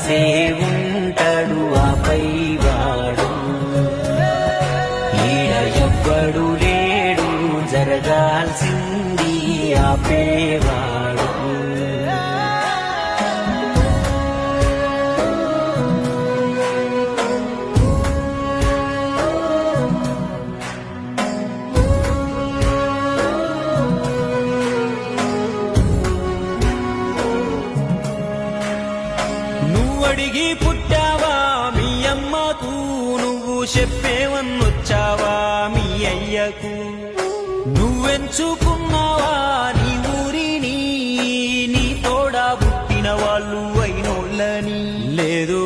రాసే ఉంటాడు ఆపై వాడు ఈడ ఎవ్వడు లేడు జరగాల్సింది ఆపేవాడు అడిగి పుట్టావా మీ అమ్మకు నువ్వు చెప్పేవన్నొచ్చావా మీ అయ్యకు నువ్వెంచుకున్నావా నీ ఊరిని నీ తోడా పుట్టిన వాళ్ళు అయినోళ్ళని లేదు